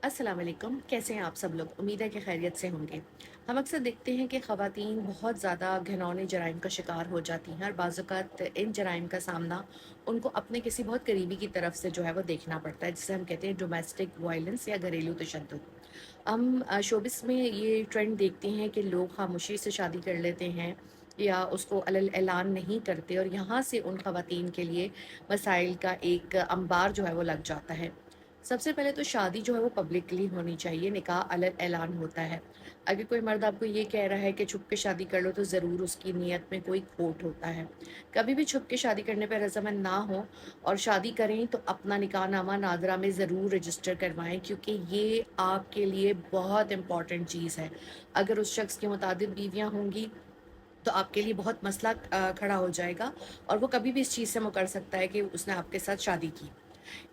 अस्सलाम वालेकुम। कैसे हैं आप सब लोग? उम्मीद है कि खैरियत से होंगे। हम अक्सर देखते हैं कि ख़वातीन बहुत ज़्यादा घिनौने जराइम का शिकार हो जाती हैं और बाज़ औक़ात इन जराइम का सामना उनको अपने किसी बहुत करीबी की तरफ से जो है वो देखना पड़ता है, जिसे हम कहते हैं डोमेस्टिक वायलेंस या घरेलू तशद्दुद। हम शोबिस में ये ट्रेंड देखते हैं कि लोग खामोशी से शादी कर लेते हैं या उसको अलल ऐलान नहीं करते, और यहाँ से उन ख़वातीन के लिए मसाइल का एक अंबार जो है वो लग जाता है। सबसे पहले तो शादी जो है वो पब्लिकली होनी चाहिए, निकाह अलग ऐलान होता है। अगर कोई मर्द आपको ये कह रहा है कि छुप के शादी कर लो, तो ज़रूर उसकी नीयत में कोई खोट होता है। कभी भी छुप के शादी करने पर रज़ामंद ना हो और शादी करें तो अपना निकाहनामा नादरा में ज़रूर रजिस्टर करवाएं, क्योंकि ये आपके लिए बहुत इम्पॉर्टेंट चीज़ है। अगर उस शख्स की मुतादिद बीवियाँ होंगी तो आपके लिए बहुत मसला खड़ा हो जाएगा, और वो कभी भी इस चीज़ से मुकर सकता है कि उसने आपके साथ शादी की।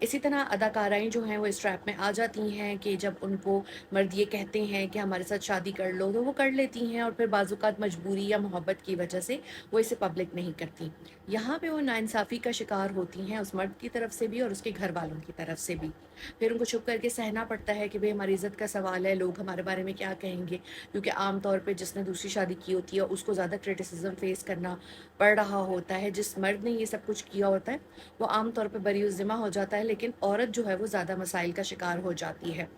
इसी तरह अदाकाराएँ जो हैं वो इस ट्रैप में आ जाती हैं कि जब उनको मर्द ये कहते हैं कि हमारे साथ शादी कर लो, तो वो कर लेती हैं, और फिर बाज़-औक़ात मजबूरी या मोहब्बत की वजह से वो इसे पब्लिक नहीं करती। यहाँ पे वो नाइंसाफ़ी का शिकार होती हैं, उस मर्द की तरफ से भी और उसके घर वालों की तरफ से भी। फिर उनको छुप करके सहना पड़ता है कि भई हमारी इज़्ज़त का सवाल है, लोग हमारे बारे में क्या कहेंगे? क्योंकि आम तौर पे जिसने दूसरी शादी की होती है उसको ज़्यादा क्रिटिसिज़्म फ़ेस करना पड़ रहा होता है। जिस मर्द ने ये सब कुछ किया होता है वो आम तौर पे बरी-उज़्ज़िमा हो जाता है, लेकिन औरत जो है वो ज़्यादा मसाइल का शिकार हो जाती है।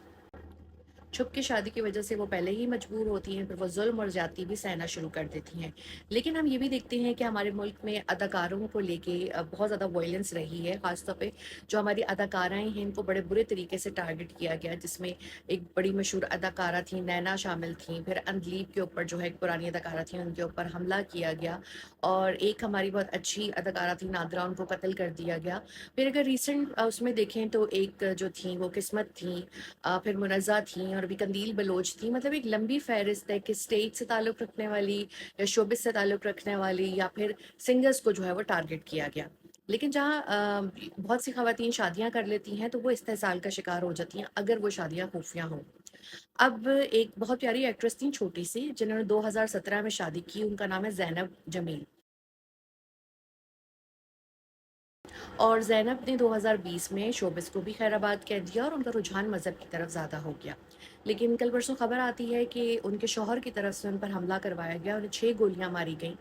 छुप के शादी की वजह से वो पहले ही मजबूर होती हैं, फिर वो ज़ुल्म और ज़्यादती भी सहना शुरू कर देती हैं। लेकिन हम ये भी देखते हैं कि हमारे मुल्क में अदाकारों को लेके बहुत ज़्यादा वायलेंस रही है। ख़ास तौर पे जो हमारी अदाकाराएँ हैं, इनको बड़े बुरे तरीके से टारगेट किया गया, जिसमें एक बड़ी मशहूर अदाकारा थी, नैना शामिल थीं। फिर अंदलीब के ऊपर जो है एक पुरानी अदाकारा थी, उनके ऊपर हमला किया गया, और एक हमारी बहुत अच्छी अदाकारा थी नादरा, उनको कत्ल कर दिया गया। फिर अगर रिसेंट उसमें देखें तो एक जो थी वो किस्मत थी, फिर मुनज़्ज़ा थी, और अभी कंदील बलोच थी। मतलब एक लंबी फ़हरिस्त है कि स्टेज से ताल्लुक़ रखने वाली या शोबिस से ताल्लुक़ रखने वाली या फिर सिंगर्स को जो है वो टारगेट किया गया। लेकिन जहाँ बहुत सी ख़वातीन शादियाँ कर लेती हैं तो वो इस्तेहसाल का शिकार हो जाती हैं, अगर वो शादियाँ खुफ़िया हों। अब एक बहुत प्यारी एक्ट्रेस थी छोटी-सी, जिन्होंने 2017 में शादी की, उनका नाम है ज़ैनब जमील। और ज़ैनब ने 2020 में शोबिस को भी खैराबाद कह दिया, और उनका रुझान मज़हब की तरफ ज़्यादा हो गया। लेकिन कल परसों खबर आती है कि उनके शौहर की तरफ से उन पर हमला करवाया गया, उन्हें 6 गोलियाँ मारी गईं।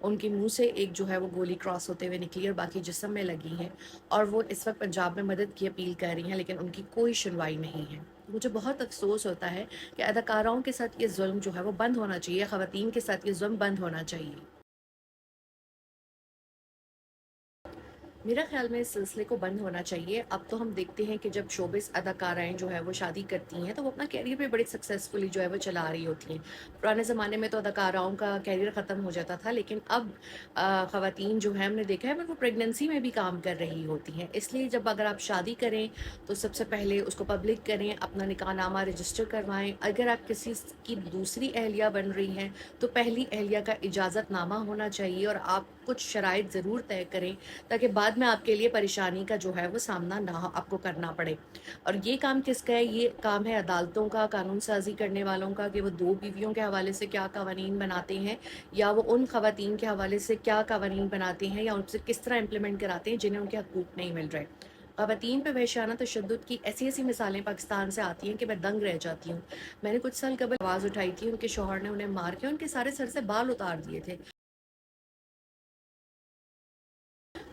उनके मुँह से एक जो है वो गोली क्रॉस होते हुए निकली और बाकी जिस्म में लगी हैं, और वो इस वक़्त पंजाब में मदद की अपील कर रही हैं, लेकिन उनकी कोई सुनवाई नहीं है। मुझे बहुत अफ़सोस होता है कि अदाकाराओं के साथ ये ज़ुल्म जो है वो बंद होना चाहिए, ख़वातीन के साथ ये ज़ुल्म बंद होना चाहिए। मेरा ख़्याल में इस सिलसिले को बंद होना चाहिए। अब तो हम देखते हैं कि जब शोबिस अदाकाराएँ जो है वो शादी करती हैं, तो वो अपना करियर भी बड़ी सक्सेसफुली जो है वो चला रही होती हैं। पुराने ज़माने में तो अदाकाराओं का करियर ख़त्म हो जाता था, लेकिन अब ख़वातीन जो हैं हमने देखा है वो प्रेगनेंसी में भी काम कर रही होती हैं। इसलिए जब अगर आप शादी करें तो सबसे पहले उसको पब्लिक करें, अपना निकाहनामा रजिस्टर करवाएँ। अगर आप किसी की दूसरी अहलिया बन रही हैं, तो पहली अहलिया का इजाज़तनामा होना चाहिए, और आप कुछ शराइत ज़रूर तय करें, ताकि बाद में आपके लिए परेशानी का जो है वो सामना ना आपको करना पड़े। और ये काम किसका है? ये काम है अदालतों का, कानून साज़ी करने वालों का, कि वो 2 बीवियों के हवाले से क्या कवानीन बनाते हैं, या वो उन ख़वातीन के हवाले से क्या कवानीन बनाते हैं, या उनसे किस तरह इम्प्लीमेंट कराते हैं जिन्हें उनके हकूक़ नहीं मिल रहे। ख़वातीन पे वहशियाना तशद्दुद की ऐसी-ऐसी मिसालें पाकिस्तान से आती हैं कि मैं दंग रह जाती हूँ। मैंने कुछ साल कबल आवाज़ उठाई थी, उनके शौहर ने उन्हें मार के उनके सारे सर से बाल उतार दिए थे।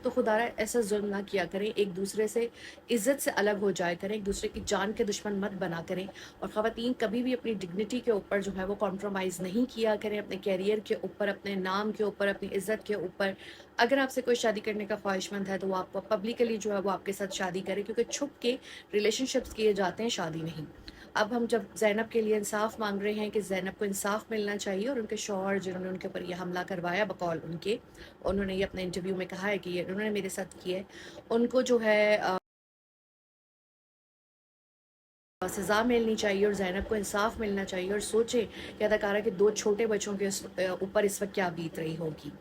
तो खुदारा ऐसा ज़ुल्म ना किया करें, एक दूसरे से इज़्ज़त से अलग हो जाया करें, एक दूसरे की जान के दुश्मन मत बना करें, और ख़वातीन कभी भी अपनी डिग्निटी के ऊपर जो है वो कॉम्प्रोमाइज़ नहीं किया करें, अपने करियर के ऊपर, अपने नाम के ऊपर, अपनी इज़्ज़त के ऊपर। अगर आपसे कोई शादी करने का ख्वाहिशमंद है तो वो आपको पब्लिकली जो है वो आपके साथ शादी करे, क्योंकि छुप के रिलेशनशिप्स किए जाते हैं, शादी नहीं। अब हम जब ज़ैनब के लिए इंसाफ़ माँग रहे हैं कि ज़ैनब को इंसाफ़ मिलना चाहिए, और उनके शौहर जिन्होंने उनके ऊपर ये हमला करवाया बकौल उनके, उन्होंने ये अपने इंटरव्यू में कहा है कि ये उन्होंने मेरे साथ किया है, उनको जो है सज़ा मिलनी चाहिए, और ज़ैनब को इंसाफ़ मिलना चाहिए, और सोचें कि अदाकारा के 2 छोटे बच्चों के ऊपर इस वक़्त क्या बीत रही होगी।